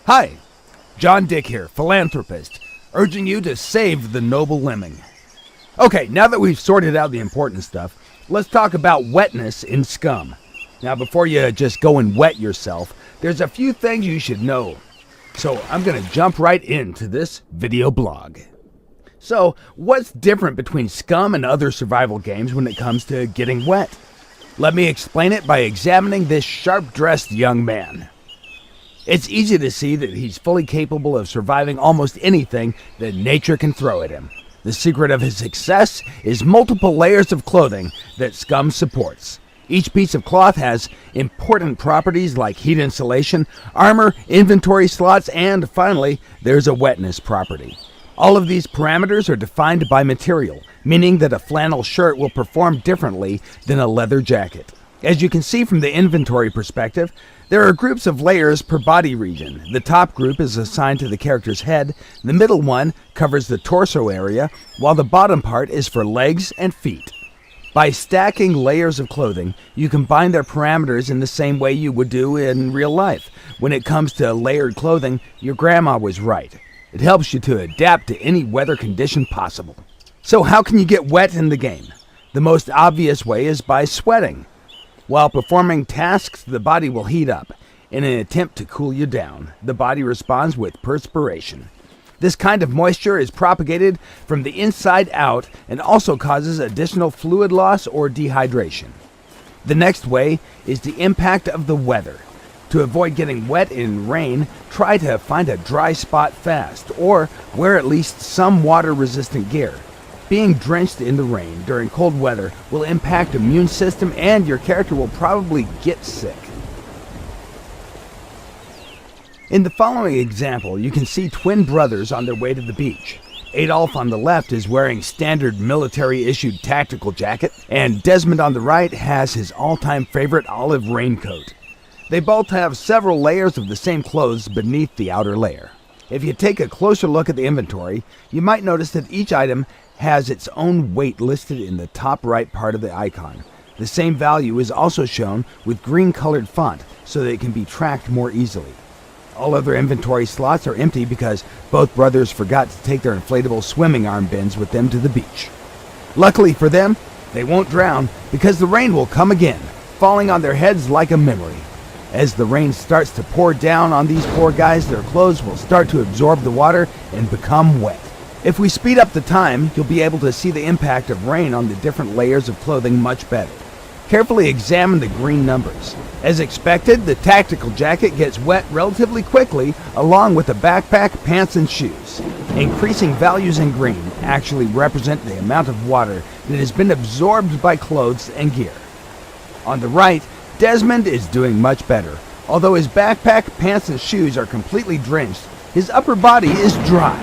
Hi, John Dick here, philanthropist, urging you to save the noble lemming. Okay, now that we've sorted out the important stuff, let's talk about wetness in SCUM. Now, before you just go and wet yourself, there's a few things you should know. So I'm going to jump right into this video blog. So, what's different between SCUM and other survival games when it comes to getting wet? Let me explain it by examining this sharp-dressed young man. It's easy to see that he's fully capable of surviving almost anything that nature can throw at him. The secret of his success is multiple layers of clothing that SCUM supports. Each piece of cloth has important properties like heat insulation, armor, inventory slots, and finally, there's a wetness property. All of these parameters are defined by material, meaning that a flannel shirt will perform differently than a leather jacket. As you can see from the inventory perspective, there are groups of layers per body region. The top group is assigned to the character's head, the middle one covers the torso area, while the bottom part is for legs and feet. By stacking layers of clothing, you combine their parameters in the same way you would do in real life. When it comes to layered clothing, your grandma was right. It helps you to adapt to any weather condition possible. So how can you get wet in the game? The most obvious way is by sweating. While performing tasks, the body will heat up. In an attempt to cool you down, the body responds with perspiration. This kind of moisture is propagated from the inside out and also causes additional fluid loss or dehydration. The next way is the impact of the weather. To avoid getting wet in rain, try to find a dry spot fast or wear at least some water-resistant gear. Being drenched in the rain during cold weather will impact the immune system and your character will probably get sick. In the following example, you can see twin brothers on their way to the beach. Adolf on the left is wearing standard military-issued tactical jacket, and Desmond on the right has his all-time favorite olive raincoat. They both have several layers of the same clothes beneath the outer layer. If you take a closer look at the inventory, you might notice that each item has its own weight listed in the top right part of the icon. The same value is also shown with green-colored font so that it can be tracked more easily. All other inventory slots are empty because both brothers forgot to take their inflatable swimming arm bins with them to the beach. Luckily for them, they won't drown because the rain will come again, falling on their heads like a memory. As the rain starts to pour down on these poor guys, their clothes will start to absorb the water and become wet. If we speed up the time, you'll be able to see the impact of rain on the different layers of clothing much better. Carefully examine the green numbers. As expected, the tactical jacket gets wet relatively quickly, along with the backpack, pants, and shoes. Increasing values in green actually represent the amount of water that has been absorbed by clothes and gear. On the right, Desmond is doing much better. Although his backpack, pants, and shoes are completely drenched, his upper body is dry.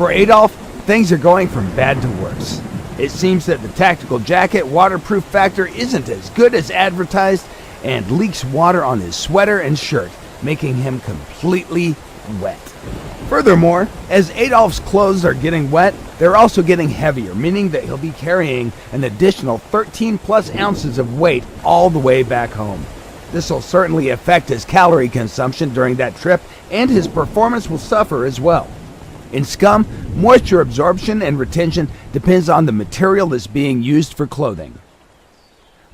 For Adolf, things are going from bad to worse. It seems that the tactical jacket waterproof factor isn't as good as advertised and leaks water on his sweater and shirt, making him completely wet. Furthermore, as Adolf's clothes are getting wet, they're also getting heavier, meaning that he'll be carrying an additional 13 plus ounces of weight all the way back home. This will certainly affect his calorie consumption during that trip, and his performance will suffer as well. In SCUM, moisture absorption and retention depends on the material that's being used for clothing.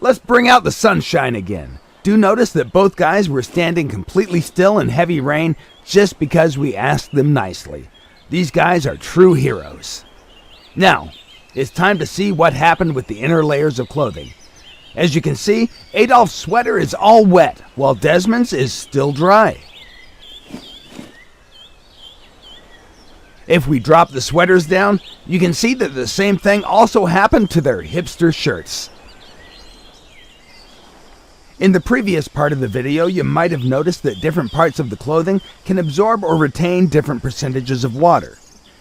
Let's bring out the sunshine again. Do notice that both guys were standing completely still in heavy rain just because we asked them nicely. These guys are true heroes. Now, it's time to see what happened with the inner layers of clothing. As you can see, Adolf's sweater is all wet, while Desmond's is still dry. If we drop the sweaters down, you can see that the same thing also happened to their hipster shirts. In the previous part of the video, you might have noticed that different parts of the clothing can absorb or retain different percentages of water.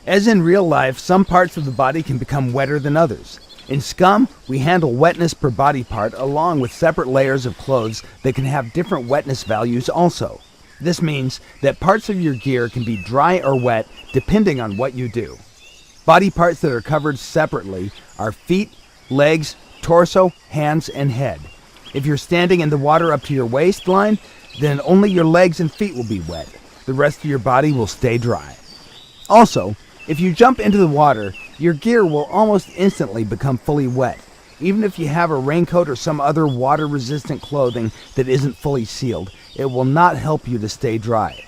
As in real life, some parts of the body can become wetter than others. In SCUM, we handle wetness per body part along with separate layers of clothes that can have different wetness values also. This means that parts of your gear can be dry or wet depending on what you do. Body parts that are covered separately are feet, legs, torso, hands, and head. If you're standing in the water up to your waistline, then only your legs and feet will be wet. the rest of your body will stay dry. Also, if you jump into the water, your gear will almost instantly become fully wet, even if you have a raincoat or some other water-resistant clothing that isn't fully sealed. It will not help you to stay dry.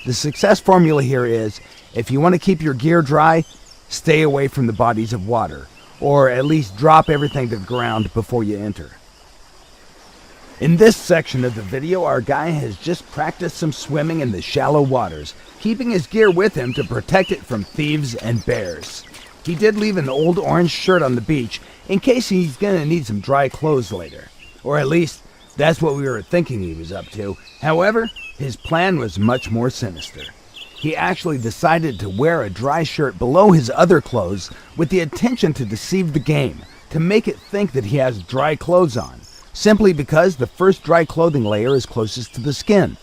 The success formula here is, if you want to keep your gear dry, stay away from the bodies of water, or at least drop everything to the ground before you enter. In this section of the video, our guy has just practiced some swimming in the shallow waters, keeping his gear with him to protect it from thieves and bears. He did leave an old orange shirt on the beach in case he's gonna need some dry clothes later. Or at least, that's what we were thinking he was up to. However, his plan was much more sinister. He actually decided to wear a dry shirt below his other clothes with the intention to deceive the game, to make it think that he has dry clothes on, simply because the first dry clothing layer is closest to the skin.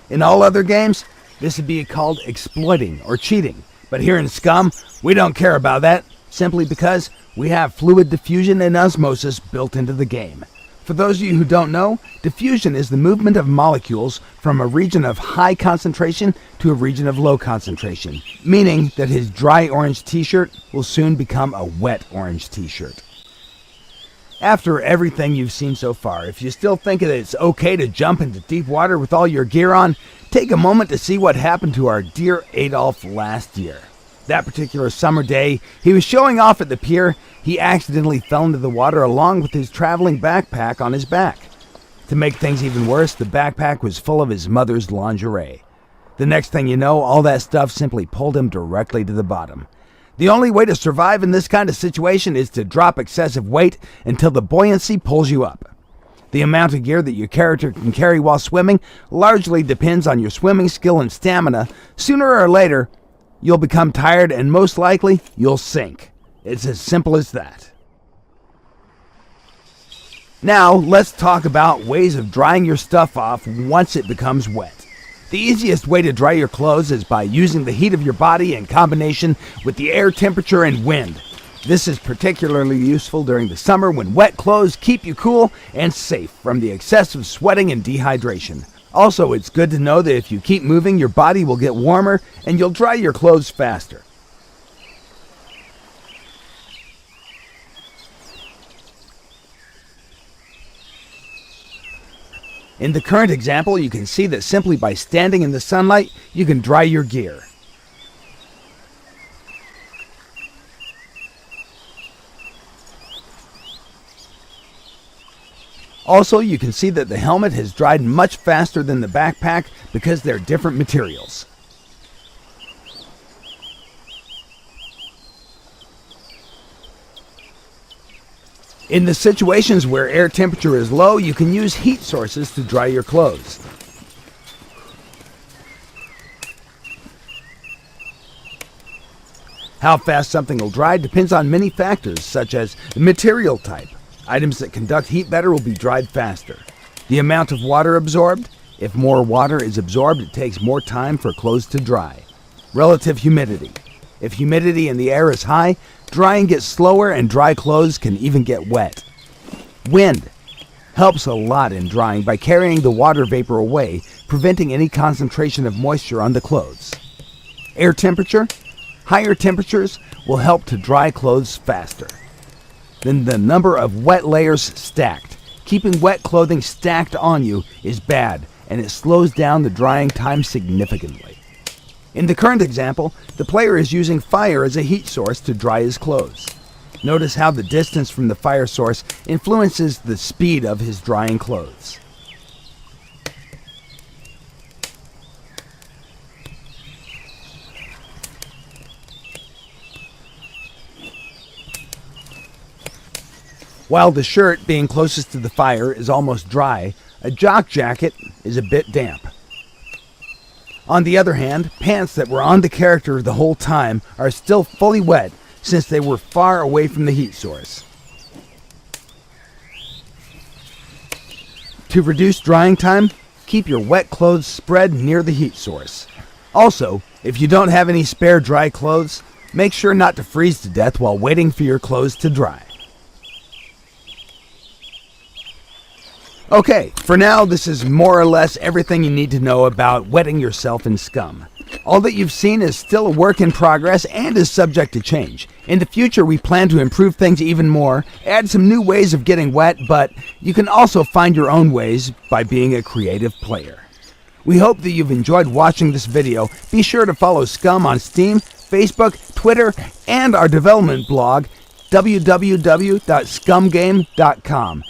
In all other games, this would be called exploiting or cheating, but here in SCUM, we don't care about that, simply because we have fluid diffusion and osmosis built into the game. For those of you who don't know, diffusion is the movement of molecules from a region of high concentration to a region of low concentration, meaning that his dry orange t-shirt will soon become a wet orange t-shirt. After everything you've seen so far, if you still think that it's okay to jump into deep water with all your gear on, take a moment to see what happened to our dear Adolf last year. That particular summer day, he was showing off at the pier. He accidentally fell into the water along with his traveling backpack on his back. To make things even worse, the backpack was full of his mother's lingerie. The next thing you know, all that stuff simply pulled him directly to the bottom. The only way to survive in this kind of situation is to drop excessive weight until the buoyancy pulls you up. The amount of gear that your character can carry while swimming largely depends on your swimming skill and stamina. Sooner or later, you'll become tired and most likely you'll sink. It's as simple as that. Now, let's talk about ways of drying your stuff off once it becomes wet. The easiest way to dry your clothes is by using the heat of your body in combination with the air temperature and wind. This is particularly useful during the summer when wet clothes keep you cool and safe from the excessive sweating and dehydration. Also, it's good to know that if you keep moving, your body will get warmer and you'll dry your clothes faster. In the current example, you can see that simply by standing in the sunlight, you can dry your gear. Also, you can see that the helmet has dried much faster than the backpack because they're different materials. In the situations where air temperature is low, you can use heat sources to dry your clothes. How fast something will dry depends on many factors, such as the material type. Items that conduct heat better will be dried faster. The amount of water absorbed. If more water is absorbed, it takes more time for clothes to dry. Relative humidity. If humidity in the air is high, drying gets slower and dry clothes can even get wet. Wind helps a lot in drying by carrying the water vapor away, preventing any concentration of moisture on the clothes. Air temperature. Higher temperatures will help to dry clothes faster. Then the number of wet layers stacked. Keeping wet clothing stacked on you is bad, and it slows down the drying time significantly. In the current example, the player is using fire as a heat source to dry his clothes. Notice how the distance from the fire source influences the speed of his drying clothes. While the shirt, being closest to the fire, is almost dry, a jock jacket is a bit damp. On the other hand, pants that were on the character the whole time are still fully wet since they were far away from the heat source. To reduce drying time, keep your wet clothes spread near the heat source. Also, if you don't have any spare dry clothes, make sure not to freeze to death while waiting for your clothes to dry. Okay, for now, this is more or less everything you need to know about wetting yourself in SCUM. All that you've seen is still a work in progress and is subject to change. In the future, we plan to improve things even more, add some new ways of getting wet, but you can also find your own ways by being a creative player. We hope that you've enjoyed watching this video. Be sure to follow SCUM on Steam, Facebook, Twitter, and our development blog, www.scumgame.com.